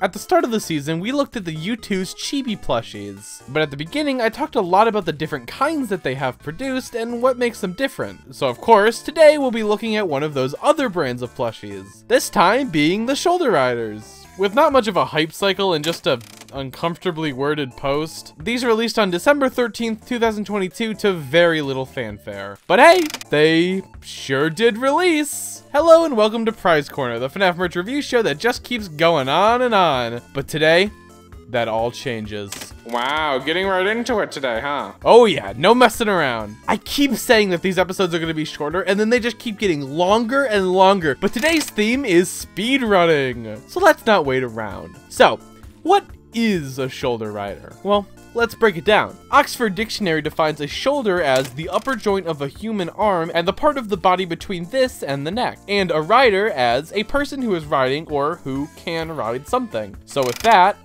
At the start of the season, we looked at the Youtooz chibi plushies, but at the beginning I talked a lot about the different kinds that they have produced and what makes them different. So of course, today we'll be looking at one of those other brands of plushies, this time being the Shoulder Riders. With not much of a hype cycle and just a uncomfortably worded post, these released on December 13th, 2022 to very little fanfare. But hey, they sure did release! Hello and welcome to Prize Corner, the FNaF merch review show that just keeps going on and on. But today, that all changes. Wow, getting right into it today, huh? Oh yeah, no messing around. I keep saying that these episodes are gonna be shorter, and then they just keep getting longer and longer. But today's theme is speedrunning, so let's not wait around. So, what is a shoulder rider? Well, let's break it down. Oxford Dictionary defines a shoulder as the upper joint of a human arm and the part of the body between this and the neck, and a rider as a person who is riding or who can ride something. So with that,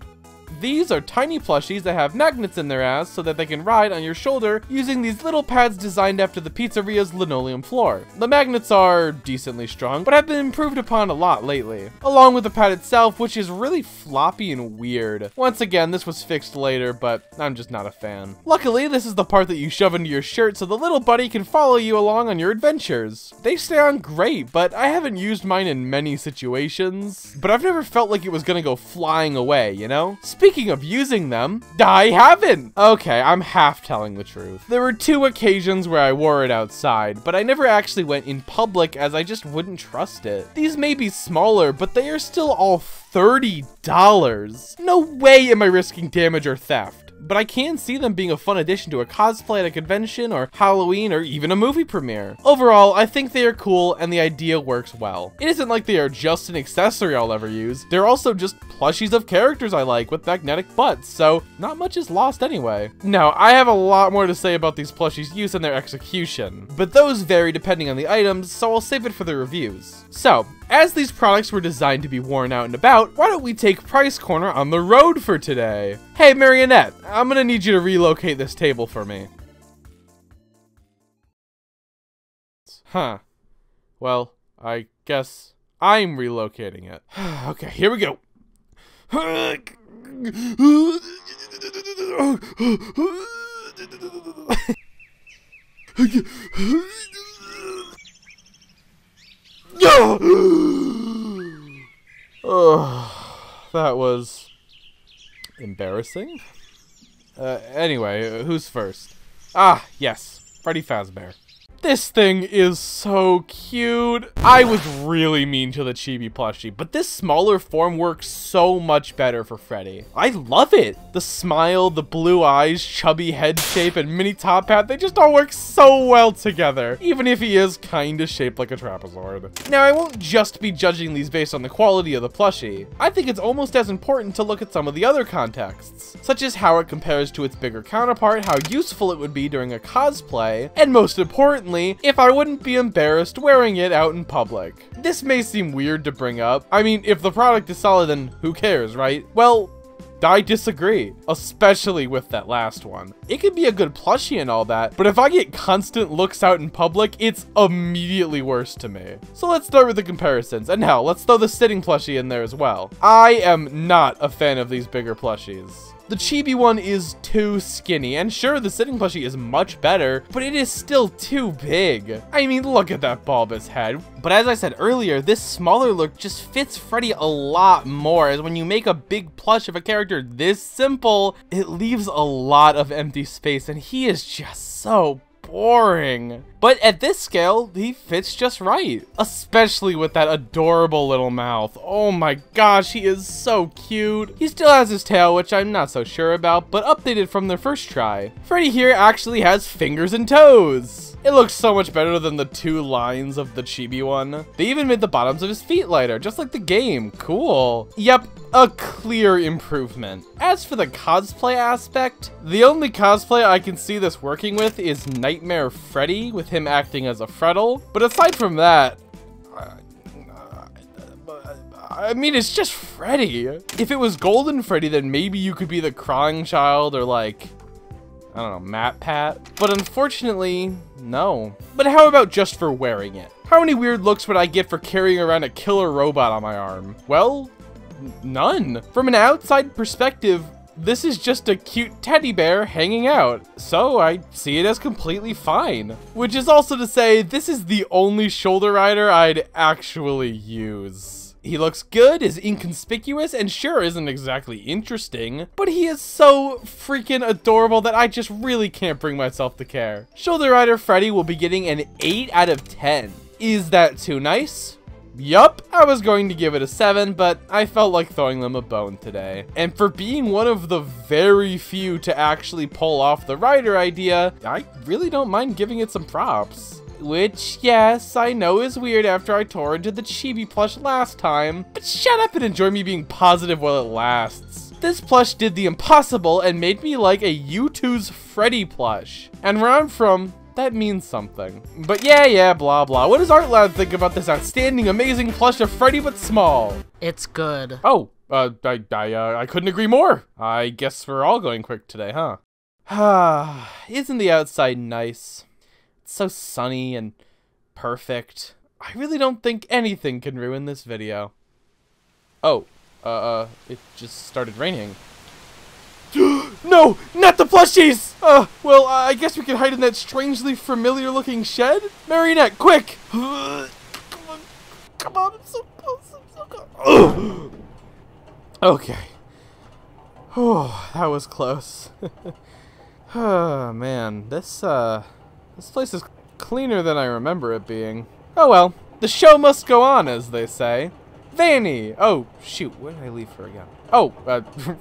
these are tiny plushies that have magnets in their ass so that they can ride on your shoulder using these little pads designed after the pizzeria's linoleum floor. The magnets are decently strong, but have been improved upon a lot lately, along with the pad itself, which is really floppy and weird. Once again, this was fixed later, but I'm just not a fan. Luckily, this is the part that you shove into your shirt so the little buddy can follow you along on your adventures. They stay on great, but I haven't used mine in many situations, but I've never felt like it was gonna go flying away, you know? Speaking of using them, I haven't! Okay, I'm half telling the truth. There were 2 occasions where I wore it outside, but I never actually went in public as I just wouldn't trust it. These may be smaller, but they are still all $30. No way am I risking damage or theft. But I can see them being a fun addition to a cosplay at a convention or Halloween or even a movie premiere. Overall, I think they are cool and the idea works well. It isn't like they are just an accessory I'll ever use. They're also just plushies of characters I like with magnetic butts, so not much is lost anyway. Now, I have a lot more to say about these plushies' use and their execution, but those vary depending on the items, so I'll save it for the reviews. So, as these products were designed to be worn out and about, why don't we take Price Corner on the road for today? Hey Marionette, I'm gonna need you to relocate this table for me. Huh. Well, I guess I'm relocating it. Okay, here we go. Oh, that was embarrassing. Anyway, who's first? Ah, yes, Freddy Fazbear. This thing is so cute. I was really mean to the chibi plushie, but this smaller form works so much better for Freddy. I love it. The smile, the blue eyes, chubby head shape, and mini top hat, they just all work so well together, even if he is kinda shaped like a trapezoid. Now, I won't just be judging these based on the quality of the plushie. I think it's almost as important to look at some of the other contexts, such as how it compares to its bigger counterpart, how useful it would be during a cosplay, and most importantly, if I wouldn't be embarrassed wearing it out in public. This may seem weird to bring up. I mean, if the product is solid, then who cares, right? Well, I disagree, especially with that last one. It could be a good plushie and all that, but if I get constant looks out in public, it's immediately worse to me. So let's start with the comparisons, and hell, let's throw the sitting plushie in there as well. I am not a fan of these bigger plushies. The chibi one is too skinny, and sure, the sitting plushie is much better, but it is still too big. I mean, look at that bulbous head. But as I said earlier, this smaller look just fits Freddy a lot more, as when you make a big plush of a character this simple, it leaves a lot of empty space, and he is just so boring. But at this scale, he fits just right, especially with that adorable little mouth. Oh my gosh, he is so cute. He still has his tail, which I'm not so sure about, but updated from their first try. Freddy here actually has fingers and toes. It looks so much better than the 2 lines of the chibi one. They even made the bottoms of his feet lighter, just like the game. Cool. Yep, a clear improvement. As for the cosplay aspect, the only cosplay I can see this working with is Nightmare Freddy, with him acting as a Freddle. But aside from that, I mean, it's just Freddy. If it was Golden Freddy, then maybe you could be the Crying Child or like, I don't know, Matt Pat. But unfortunately, no. But how about just for wearing it? How many weird looks would I get for carrying around a killer robot on my arm? Well, none. From an outside perspective, this is just a cute teddy bear hanging out, so I see it as completely fine. Which is also to say, this is the only shoulder rider I'd actually use. He looks good, is inconspicuous, and sure isn't exactly interesting, but he is so freaking adorable that I just really can't bring myself to care. Shoulder rider Freddy will be getting an 8 out of 10. Is that too nice? Yup, I was going to give it a 7, but I felt like throwing them a bone today. And for being one of the very few to actually pull off the rider idea, I really don't mind giving it some props. Which, yes, I know is weird after I tore into the chibi plush last time, but shut up and enjoy me being positive while it lasts. This plush did the impossible and made me like a Youtooz Freddy plush. And where I'm from, that means something. But yeah, blah, blah. What does Art Lad think about this outstanding, amazing plush of Freddy but small? It's good. Oh, I couldn't agree more. I guess we're all going quick today, huh? Isn't the outside nice? It's so sunny and perfect. I really don't think anything can ruin this video. Oh, it just started raining. No, not the plushies! Well, I guess we can hide in that strangely familiar looking shed? Marionette, quick! Come on, I'm so close, Okay. Oh, that was close. Oh, man, this place is cleaner than I remember it being. Oh well, the show must go on, as they say. Vanny! Oh, shoot, where did I leave her again? Oh,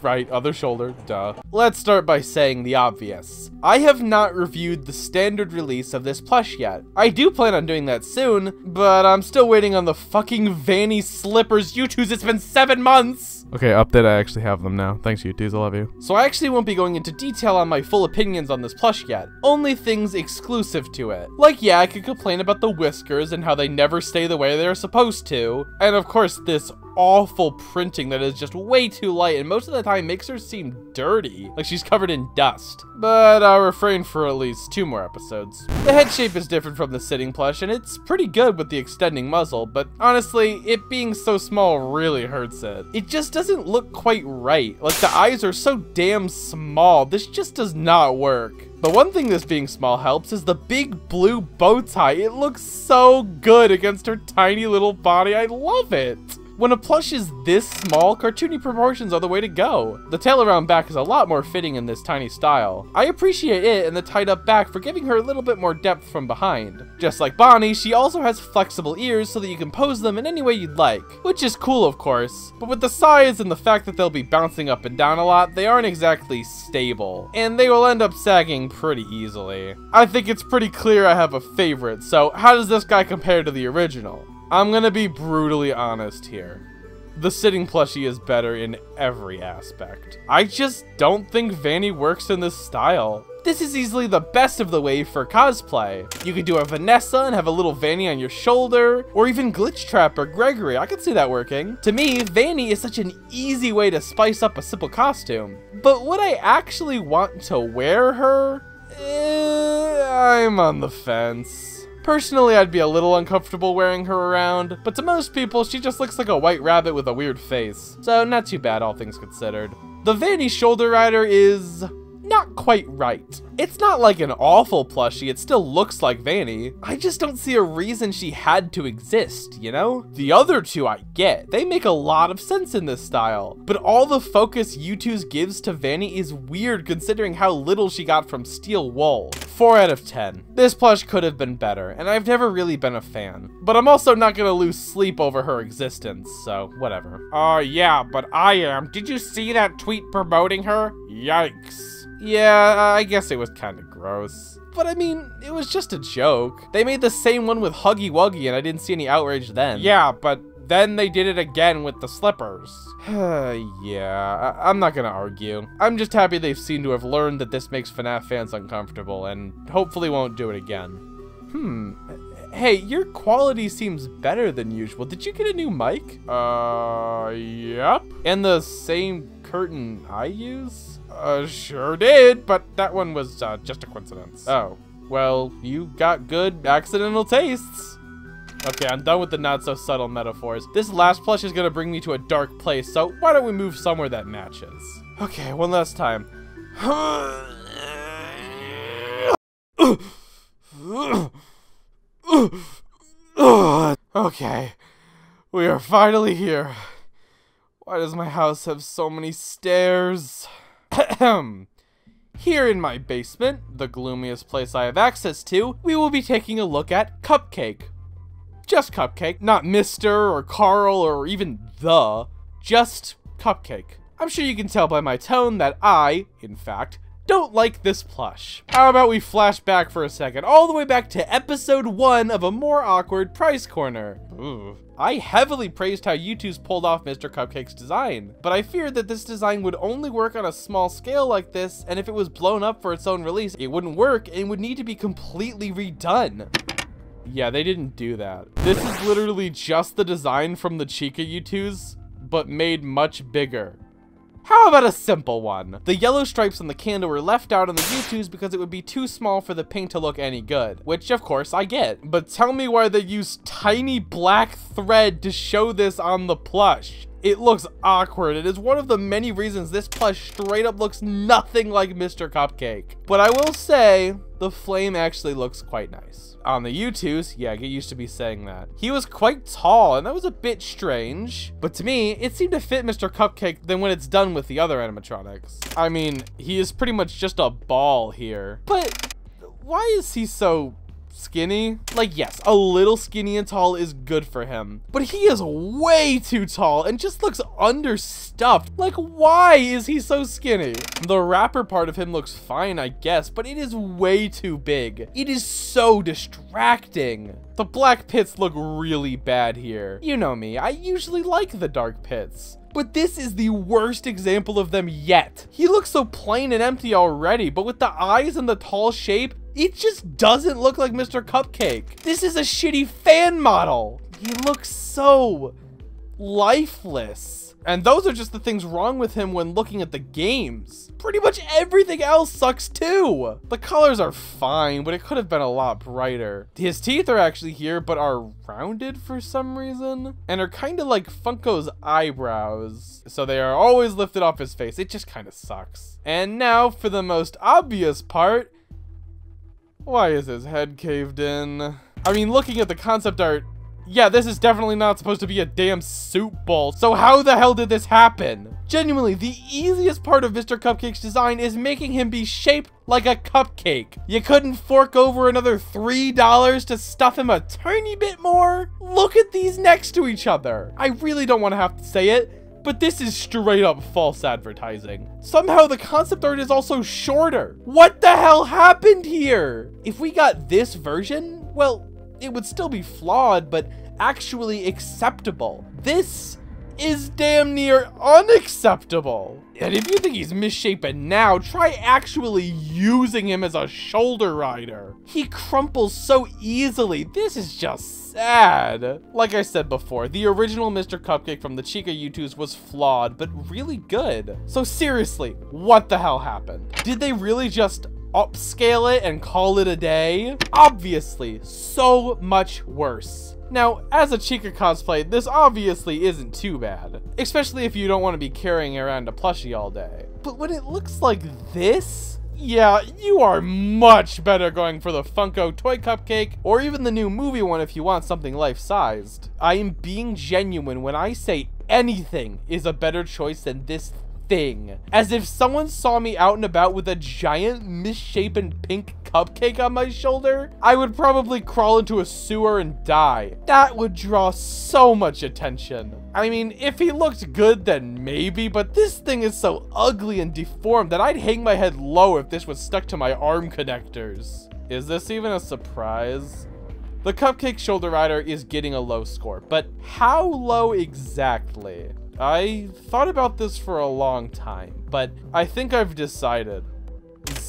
right, other shoulder, duh. Let's start by saying the obvious. I have not reviewed the standard release of this plush yet. I do plan on doing that soon, but I'm still waiting on the fucking Vanny slippers Youtooz. It's been 7 months! Okay, update, I actually have them now. Thanks, Youtooz, I love you. So I actually won't be going into detail on my full opinions on this plush yet. Only things exclusive to it. Like, yeah, I could complain about the whiskers and how they never stay the way they're supposed to. And of course, this awful printing that is just way too light and most of the time makes her seem dirty, like she's covered in dust. But I'll refrain for at least 2 more episodes. The head shape is different from the sitting plush and it's pretty good with the extending muzzle, but honestly, it being so small really hurts it. It just doesn't look quite right. Like the eyes are so damn small, this just does not work. But one thing this being small helps is the big blue bow tie. It looks so good against her tiny little body. I love it. When a plush is this small, cartoony proportions are the way to go. The tail around back is a lot more fitting in this tiny style. I appreciate it and the tied up back for giving her a little bit more depth from behind. Just like Bonnie, she also has flexible ears so that you can pose them in any way you'd like, which is cool of course, but with the size and the fact that they'll be bouncing up and down a lot, they aren't exactly stable, and they will end up sagging pretty easily. I think it's pretty clear I have a favorite, so how does this guy compare to the original? I'm gonna be brutally honest here. The sitting plushie is better in every aspect. I just don't think Vanny works in this style. This is easily the best of the wave for cosplay. You could do a Vanessa and have a little Vanny on your shoulder, or even Glitch Trap or Gregory. I could see that working. To me, Vanny is such an easy way to spice up a simple costume. But would I actually want to wear her? I'm on the fence. Personally, I'd be a little uncomfortable wearing her around, but to most people, she just looks like a white rabbit with a weird face. So not too bad, all things considered. The Vanny shoulder rider is not quite right. It's not like an awful plushie, it still looks like Vanny. I just don't see a reason she had to exist, you know? The other two I get. They make a lot of sense in this style. But all the focus Youtooz gives to Vanny is weird considering how little she got from steel wool. 4 out of 10. This plush could have been better, and I've never really been a fan. But I'm also not gonna lose sleep over her existence, so whatever. Yeah, but I am. Did you see that tweet promoting her? Yikes. Yeah, I guess it was kind of gross. But I mean, it was just a joke. They made the same one with Huggy Wuggy and I didn't see any outrage then. Yeah, but then they did it again with the slippers. Yeah, I'm not gonna argue. I'm just happy they seem to have learned that this makes FNaF fans uncomfortable and hopefully won't do it again. Hey, your quality seems better than usual. Did you get a new mic? Yep. And the same curtain I use? Sure did, but that one was just a coincidence. Oh, well, you got good accidental tastes. Okay, I'm done with the not so subtle metaphors. This last plush is gonna bring me to a dark place, so why don't we move somewhere that matches? Okay, one last time. Okay, we are finally here. Why does my house have so many stairs? Here in my basement, the gloomiest place I have access to, we will be taking a look at Cupcake. Just Cupcake, not Mr. or Carl or even the, just Cupcake. I'm sure you can tell by my tone that I, in fact, don't like this plush. How about we flash back for a second, all the way back to episode 1 of a more awkward price corner. Ooh. I heavily praised how Youtooz pulled off Mr. Cupcake's design, but I feared that this design would only work on a small scale like this, and if it was blown up for its own release, it wouldn't work and would need to be completely redone. Yeah, they didn't do that. This is literally just the design from the Chica Youtooz, but made much bigger. How about a simple one? The yellow stripes on the candle were left out on the Youtooz because it would be too small for the paint to look any good, which of course I get. But tell me why they used tiny black thread to show this on the plush. It looks awkward. It is one of the many reasons this plush straight up looks nothing like Mr. Cupcake. But I will say, the flame actually looks quite nice. On the Youtooz, yeah, get used to me saying that. He was quite tall, and that was a bit strange. But to me, it seemed to fit Mr. Cupcake than when it's done with the other animatronics. I mean, he is pretty much just a ball here. But why is he so skinny? Like, yes, a little skinny and tall is good for him, but he is way too tall and just looks understuffed. Like, why is he so skinny? The wrapper part of him looks fine, I guess, but it is way too big. It is so distracting. The black pits look really bad here. You know me, I usually like the dark pits, but this is the worst example of them yet. He looks so plain and empty already, but with the eyes and the tall shape, it just doesn't look like Mr. Cupcake. This is a shitty fan model. He looks so lifeless. And those are just the things wrong with him when looking at the games. Pretty much everything else sucks too. The colors are fine, but it could have been a lot brighter. His teeth are actually here, but are rounded for some reason, and are kind of like Funko's eyebrows. So they are always lifted off his face. It just kind of sucks. And now for the most obvious part. Why is his head caved in? I mean, looking at the concept art, yeah, this is definitely not supposed to be a damn soup bowl. So how the hell did this happen? Genuinely, the easiest part of Mr. Cupcake's design is making him be shaped like a cupcake. You couldn't fork over another $3 to stuff him a tiny bit more? Look at these next to each other. I really don't want to have to say it, but this is straight up false advertising. Somehow the concept art is also shorter. What the hell happened here? If we got this version, well, it would still be flawed, but actually acceptable. This is damn near unacceptable. And if you think he's misshapen now, try actually using him as a shoulder rider. He crumples so easily. This is just sad. Like I said before, the original Mr. Cupcake from the Chica Youtooz was flawed, but really good. So seriously, what the hell happened? Did they really just upscale it and call it a day? Obviously, so much worse. Now, as a Chica cosplay, this obviously isn't too bad, especially if you don't want to be carrying around a plushie all day. But when it looks like this, yeah, you are much better going for the Funko Toy Cupcake, or even the new movie one if you want something life-sized. I am being genuine when I say anything is a better choice than this thing. As if someone saw me out and about with a giant misshapen pink cupcake on my shoulder, I would probably crawl into a sewer and die. That would draw so much attention. I mean, if he looked good, then maybe, but this thing is so ugly and deformed that I'd hang my head low if this was stuck to my arm connectors. Is this even a surprise? The Cupcake Shoulder Rider is getting a low score, but how low exactly? I thought about this for a long time, but I think I've decided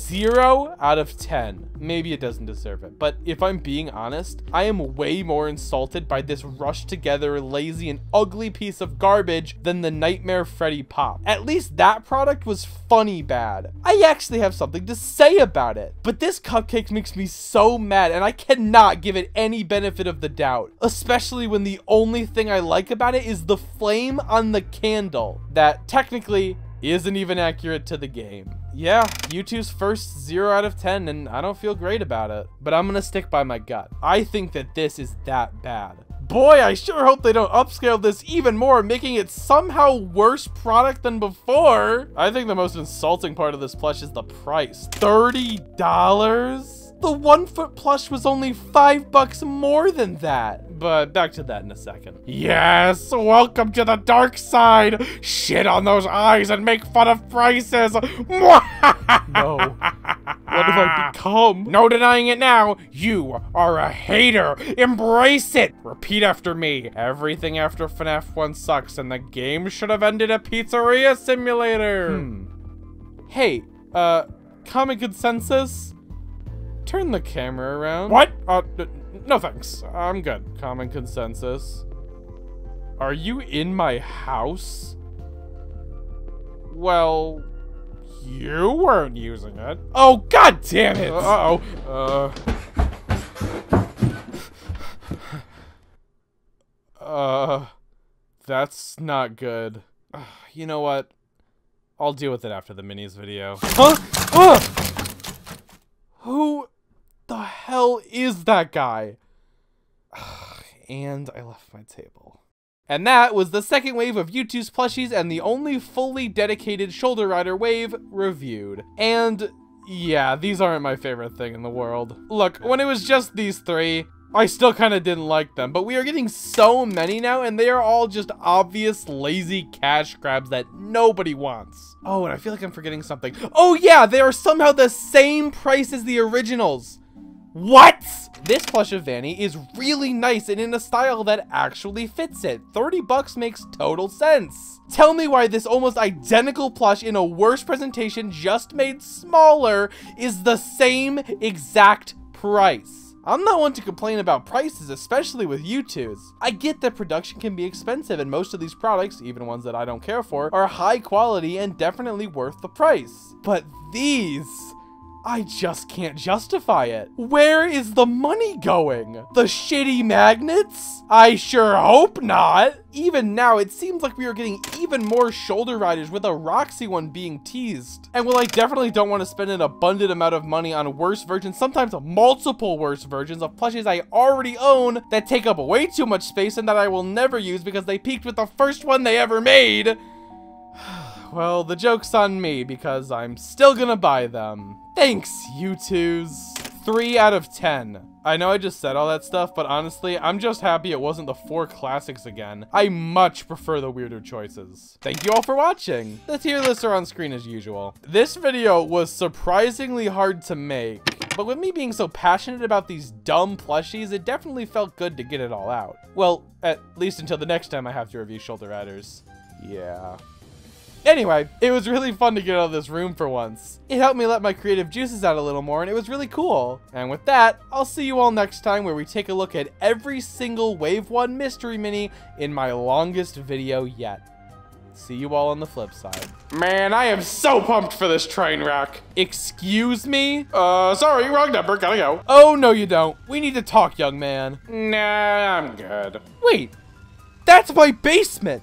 0 out of 10. Maybe it doesn't deserve it, but if I'm being honest, I am way more insulted by this rushed together, lazy, and ugly piece of garbage than the Nightmare Freddy Pop. At least that product was funny bad. I actually have something to say about it. But this cupcake makes me so mad, and I cannot give it any benefit of the doubt, especially when the only thing I like about it is the flame on the candle that technically isn't even accurate to the game. Yeah, Youtooz first 0 out of 10, and I don't feel great about it. But I'm gonna stick by my gut. I think that this is that bad. Boy, I sure hope they don't upscale this even more, making it somehow worse product than before. I think the most insulting part of this plush is the price. $30? The 1 foot plush was only $5 more than that. But back to that in a second. Yes, welcome to the dark side. Shit on those eyes and make fun of prices. No. What have I become? No denying it now. You are a hater. Embrace it. Repeat after me. Everything after FNaF 1 sucks, and the game should have ended a pizzeria simulator. Hey, common consensus? Turn the camera around. What? No thanks. I'm good. Common consensus. Are you in my house? Well, you weren't using it. Oh, god damn it! That's not good. You know what? I'll deal with it after the minis video. Huh? Who the hell is that guy? And I left my table. And that was the second wave of Youtooz plushies and the only fully dedicated shoulder rider wave reviewed. And yeah, these aren't my favorite thing in the world. Look, when it was just these three, I still kind of didn't like them, but we are getting so many now, and they are all just obvious lazy cash grabs that nobody wants. Oh, and I feel like I'm forgetting something. Oh yeah, they are somehow the same price as the originals. What? This plush of Vanny is really nice and in a style that actually fits it. $30 makes total sense. Tell me why this almost identical plush in a worse presentation just made smaller is the same exact price. I'm not one to complain about prices, especially with Youtooz. I get that production can be expensive, and most of these products, even ones that I don't care for, are high quality and definitely worth the price. But these, I just can't justify it. Where is the money going? The shitty magnets? I sure hope not. Even now, it seems like we are getting even more shoulder riders, with a Roxy one being teased. And while I definitely don't want to spend an abundant amount of money on worse versions, sometimes multiple worse versions of plushies I already own that take up way too much space and that I will never use because they peaked with the first one they ever made, well, the joke's on me because I'm still gonna buy them. Thanks, Youtooz. 3 out of 10. I know I just said all that stuff, but honestly, I'm just happy it wasn't the 4 classics again. I much prefer the weirder choices. Thank you all for watching. The tier lists are on screen as usual. This video was surprisingly hard to make, but with me being so passionate about these dumb plushies, it definitely felt good to get it all out. Well, at least until the next time I have to review shoulder riders. Yeah. Anyway, it was really fun to get out of this room for once. It helped me let my creative juices out a little more, and it was really cool. And with that, I'll see you all next time where we take a look at every single Wave 1 mystery mini in my longest video yet. See you all on the flip side. Man, I am so pumped for this train wreck. Excuse me? Sorry, wrong number, gotta go. Oh, no you don't. We need to talk, young man. Nah, I'm good. Wait, that's my basement.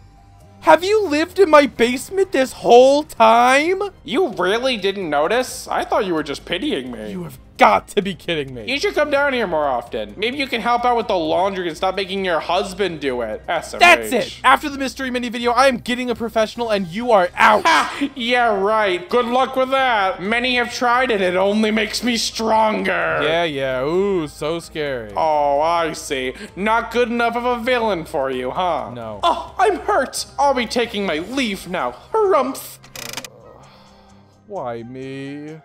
Have you lived in my basement this whole time? You really didn't notice? I thought you were just pitying me. You have got to be kidding me. You should come down here more often. Maybe you can help out with the laundry and stop making your husband do it. SMH. That's it. After the mystery mini video, I am getting a professional and you are out. Ha! Yeah, right. Good luck with that. Many have tried it. It only makes me stronger. Yeah. Ooh, so scary. Oh, I see. Not good enough of a villain for you, huh? No. Oh, I'm hurt. I'll be taking my leave now. Harumph. Why me?